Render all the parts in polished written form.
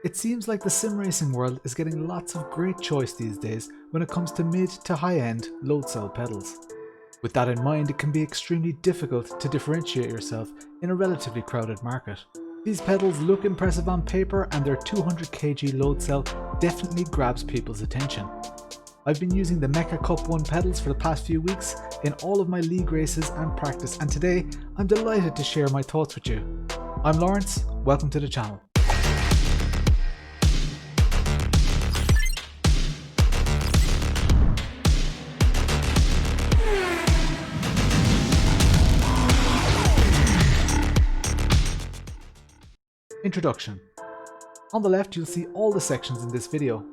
It seems like the sim racing world is getting lots of great choice these days when it comes to mid to high end load cell pedals. With that in mind, it can be extremely difficult to differentiate yourself in a relatively crowded market. These pedals look impressive on paper and their 200 kg load cell definitely grabs people's attention. I've been using the Meca Cup1 pedals for the past few weeks in all of my league races and practice, and today I'm delighted to share my thoughts with you. I'm Lawrence, welcome to the channel. Introduction. On the left you'll see all the sections in this video.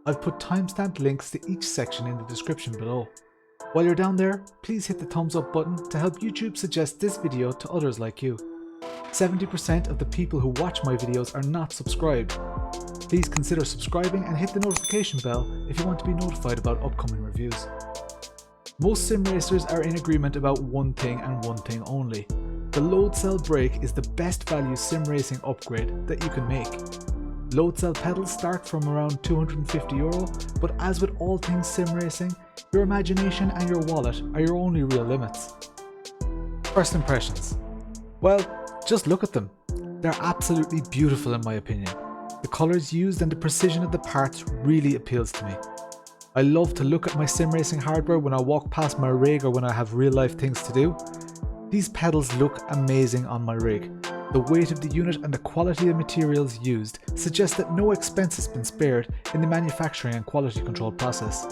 I've put timestamped links to each section in the description below. While you're down there, please hit the thumbs up button to help YouTube suggest this video to others like you. 70% of the people who watch my videos are not subscribed. Please consider subscribing and hit the notification bell if you want to be notified about upcoming reviews. Most sim racers are in agreement about one thing and one thing only. The load cell brake is the best value sim racing upgrade that you can make. Load cell pedals start from around €250, but as with all things sim racing, your imagination and your wallet are your only real limits. First impressions. Well, just look at them. They're absolutely beautiful in my opinion. The colours used and the precision of the parts really appeals to me. I love to look at my sim racing hardware when I walk past my rig or when I have real life things to do. These pedals look amazing on my rig. The weight of the unit and the quality of materials used suggest that no expense has been spared in the manufacturing and quality control process.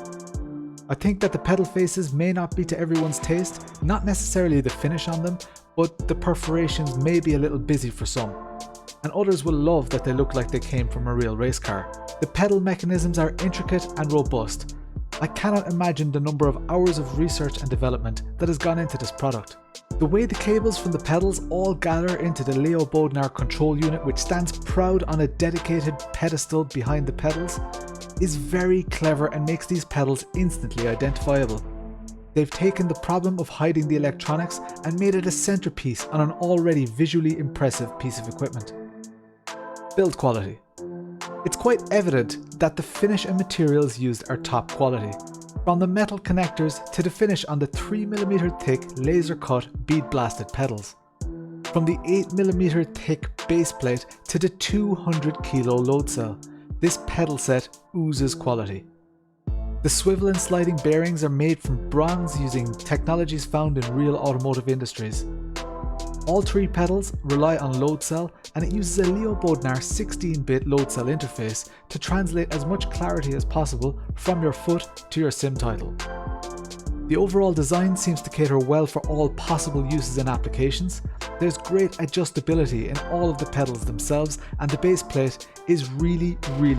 I think that the pedal faces may not be to everyone's taste, not necessarily the finish on them, but the perforations may be a little busy for some. And others will love that they look like they came from a real race car. The pedal mechanisms are intricate and robust. I cannot imagine the number of hours of research and development that has gone into this product. The way the cables from the pedals all gather into the Leo Bodnar control unit, which stands proud on a dedicated pedestal behind the pedals, is very clever and makes these pedals instantly identifiable. They've taken the problem of hiding the electronics and made it a centerpiece on an already visually impressive piece of equipment. Build quality. It's quite evident that the finish and materials used are top quality. From the metal connectors to the finish on the 3mm thick laser cut bead blasted pedals. From the 8mm thick base plate to the 200 kg load cell, this pedal set oozes quality. The swivel and sliding bearings are made from bronze using technologies found in real automotive industries. All three pedals rely on load cell, and it uses a Leo Bodnar 16-bit load cell interface to translate as much clarity as possible from your foot to your sim title. The overall design seems to cater well for all possible uses and applications. There's great adjustability in all of the pedals themselves, and the base plate is really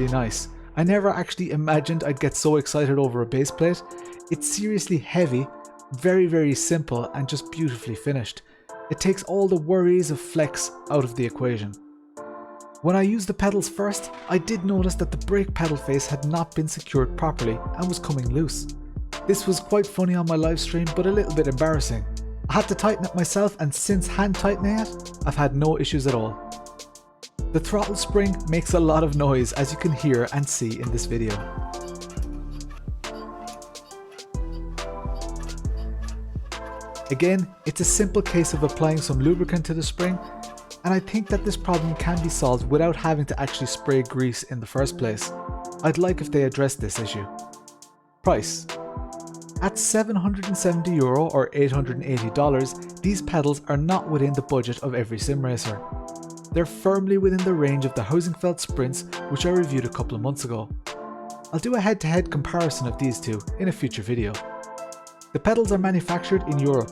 nice. I never actually imagined I'd get so excited over a base plate. It's seriously heavy, very simple, and just beautifully finished. It takes all the worries of flex out of the equation. When I used the pedals first, I did notice that the brake pedal face had not been secured properly and was coming loose. This was quite funny on my live stream, but a little bit embarrassing. I had to tighten it myself, and since hand tightening it, I've had no issues at all. The throttle spring makes a lot of noise, as you can hear and see in this video. Again, it's a simple case of applying some lubricant to the spring, and I think that this problem can be solved without having to actually spray grease in the first place. I'd like if they addressed this issue. Price. At €770 or $880, these pedals are not within the budget of every sim racer. They're firmly within the range of the Housingfeld Sprints, which I reviewed a couple of months ago. I'll do a head-to-head comparison of these two in a future video. The pedals are manufactured in Europe,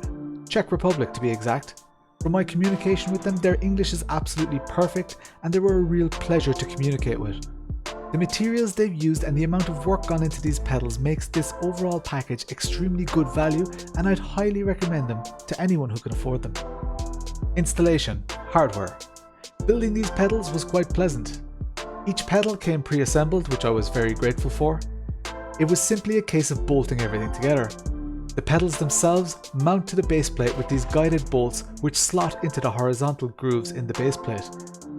Czech Republic to be exact. From my communication with them, their English is absolutely perfect and they were a real pleasure to communicate with. The materials they've used and the amount of work gone into these pedals makes this overall package extremely good value, and I'd highly recommend them to anyone who can afford them. Installation. Hardware. Building these pedals was quite pleasant. Each pedal came pre-assembled, which I was very grateful for. It was simply a case of bolting everything together. The pedals themselves mount to the base plate with these guided bolts which slot into the horizontal grooves in the base plate.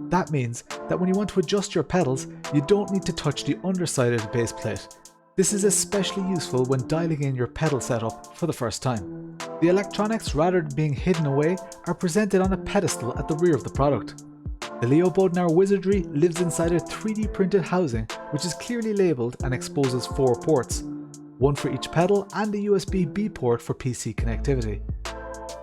That means that when you want to adjust your pedals, you don't need to touch the underside of the base plate. This is especially useful when dialing in your pedal setup for the first time. The electronics, rather than being hidden away, are presented on a pedestal at the rear of the product. The Leo Bodnar wizardry lives inside a 3D printed housing which is clearly labelled and exposes 4 ports, one for each pedal and a USB-B port for PC connectivity.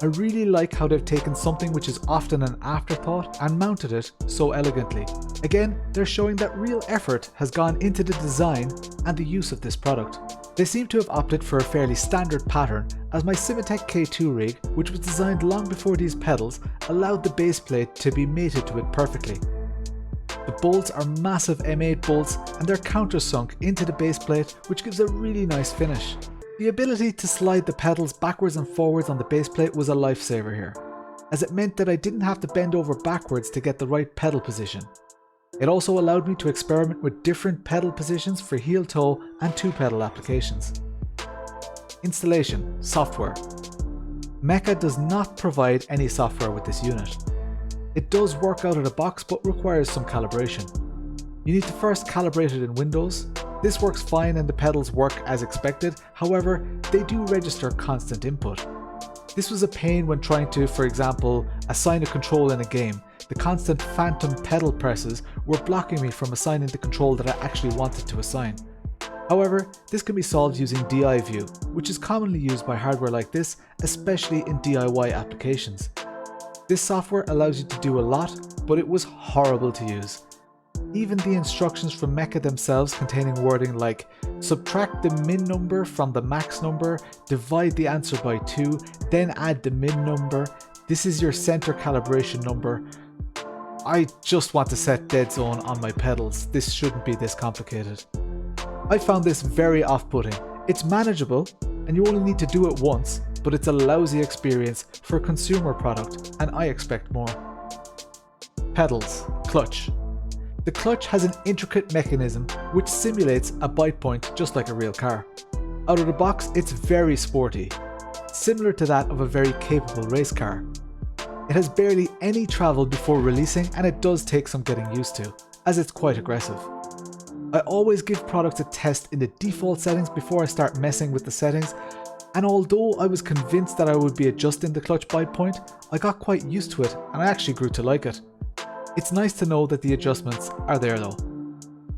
I really like how they've taken something which is often an afterthought and mounted it so elegantly. Again, they're showing that real effort has gone into the design and the use of this product. They seem to have opted for a fairly standard pattern, as my Cimatec K2 rig, which was designed long before these pedals, allowed the base plate to be mated to it perfectly. The bolts are massive M8 bolts and they're countersunk into the base plate, which gives a really nice finish. The ability to slide the pedals backwards and forwards on the base plate was a lifesaver here, as it meant that I didn't have to bend over backwards to get the right pedal position. It also allowed me to experiment with different pedal positions for heel toe and 2-pedal applications. Installation, software. Meca does not provide any software with this unit. It does work out of the box but requires some calibration. You need to first calibrate it in Windows. This works fine and the pedals work as expected, however, they do register constant input. This was a pain when trying to, for example, assign a control in a game. The constant phantom pedal presses were blocking me from assigning the control that I actually wanted to assign. However, this can be solved using DI view, which is commonly used by hardware like this, especially in DIY applications. This software allows you to do a lot, but it was horrible to use. Even the instructions from Meca themselves containing wording like subtract the min number from the max number, divide the answer by 2, then add the min number, this is your center calibration number. I just want to set dead zone on my pedals, this shouldn't be this complicated. I found this very off-putting. It's manageable and you only need to do it once, but it's a lousy experience for a consumer product and I expect more. Pedals, clutch. The clutch has an intricate mechanism which simulates a bite point just like a real car. Out of the box, it's very sporty, similar to that of a very capable race car. It has barely any travel before releasing and it does take some getting used to, as it's quite aggressive. I always give products a test in the default settings before I start messing with the settings, and although I was convinced that I would be adjusting the clutch bite point, I got quite used to it and I actually grew to like it. It's nice to know that the adjustments are there though.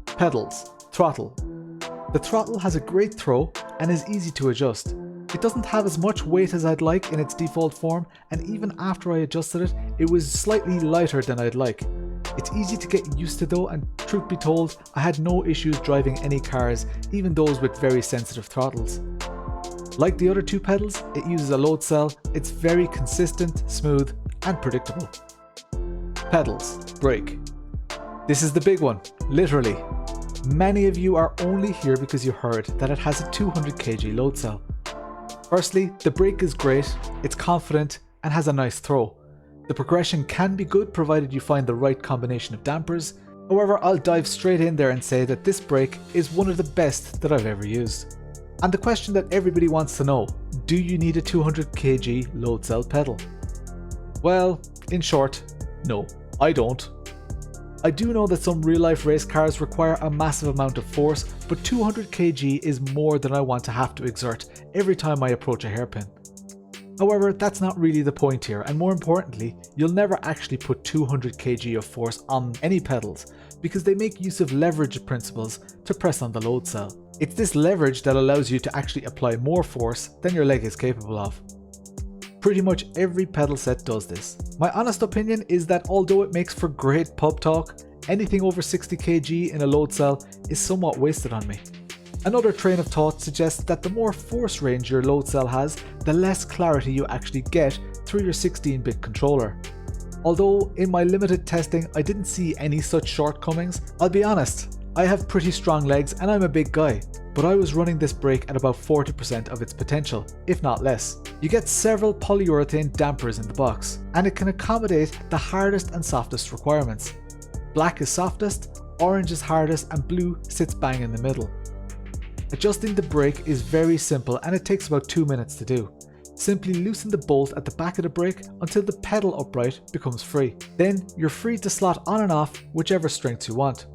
Pedals, throttle. The throttle has a great throw and is easy to adjust. It doesn't have as much weight as I'd like in its default form, and even after I adjusted it, it was slightly lighter than I'd like. It's easy to get used to though, and truth be told, I had no issues driving any cars, even those with very sensitive throttles. Like the other 2 pedals, it uses a load cell, it's very consistent, smooth and predictable. Pedals, brake. This is the big one, literally. Many of you are only here because you heard that it has a 200 kg load cell. Firstly, the brake is great, it's confident and has a nice throw. The progression can be good provided you find the right combination of dampers. However, I'll dive straight in there and say that this brake is one of the best that I've ever used. And the question that everybody wants to know, do you need a 200 kg load cell pedal? Well, in short, no, I don't. I do know that some real life race cars require a massive amount of force, but 200 kg is more than I want to have to exert every time I approach a hairpin. However, that's not really the point here, and more importantly, you'll never actually put 200 kg of force on any pedals because they make use of leverage principles to press on the load cell. It's this leverage that allows you to actually apply more force than your leg is capable of. Pretty much every pedal set does this. My honest opinion is that although it makes for great pub talk, anything over 60 kg in a load cell is somewhat wasted on me. Another train of thought suggests that the more force range your load cell has, the less clarity you actually get through your 16-bit controller. Although in my limited testing I didn't see any such shortcomings, I'll be honest, I have pretty strong legs and I'm a big guy, but I was running this brake at about 40% of its potential, if not less. You get several polyurethane dampers in the box, and it can accommodate the hardest and softest requirements. Black is softest, orange is hardest, and blue sits bang in the middle. Adjusting the brake is very simple and it takes about 2 minutes to do. Simply loosen the bolt at the back of the brake until the pedal upright becomes free. Then you're free to slot on and off whichever strengths you want.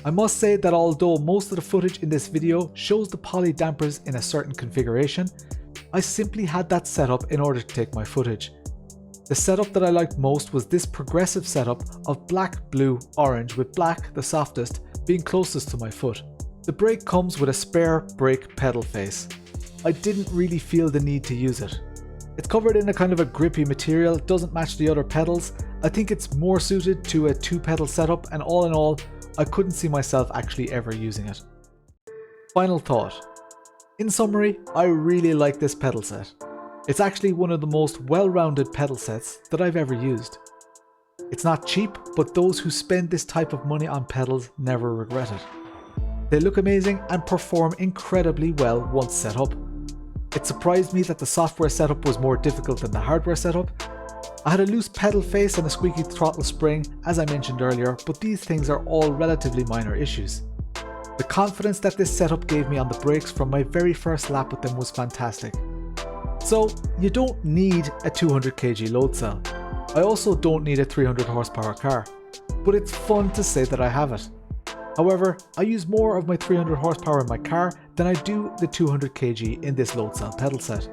I must say that although most of the footage in this video shows the poly dampers in a certain configuration, I simply had that set up in order to take my footage. The setup that I liked most was this progressive setup of black, blue, orange, with black, the softest, being closest to my foot. The brake comes with a spare brake pedal face. I didn't really feel the need to use it. It's covered in a kind of a grippy material, doesn't match the other pedals. I think it's more suited to a 2-pedal setup, and all in all, I couldn't see myself actually ever using it. Final thought. In summary, I really like this pedal set. It's actually one of the most well-rounded pedal sets that I've ever used. It's not cheap, but those who spend this type of money on pedals never regret it. They look amazing and perform incredibly well once set up. It surprised me that the software setup was more difficult than the hardware setup. I had a loose pedal face and a squeaky throttle spring, as I mentioned earlier, but these things are all relatively minor issues. The confidence that this setup gave me on the brakes from my very first lap with them was fantastic. So, you don't need a 200 kg load cell. I also don't need a 300 horsepower car, but it's fun to say that I have it. However, I use more of my 300 horsepower in my car than I do the 200 kg in this load cell pedal set.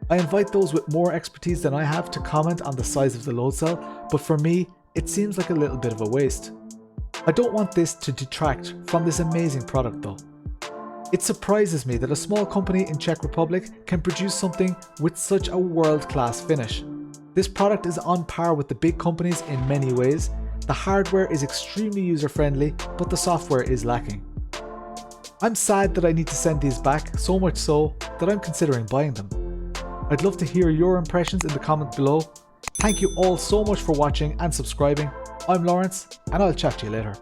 I invite those with more expertise than I have to comment on the size of the load cell, but for me, it seems like a little bit of a waste. I don't want this to detract from this amazing product though. It surprises me that a small company in Czech Republic can produce something with such a world-class finish. This product is on par with the big companies in many ways. The hardware is extremely user-friendly, but the software is lacking. I'm sad that I need to send these back, so much so that I'm considering buying them. I'd love to hear your impressions in the comments below. Thank you all so much for watching and subscribing. I'm Lawrence, and I'll chat to you later.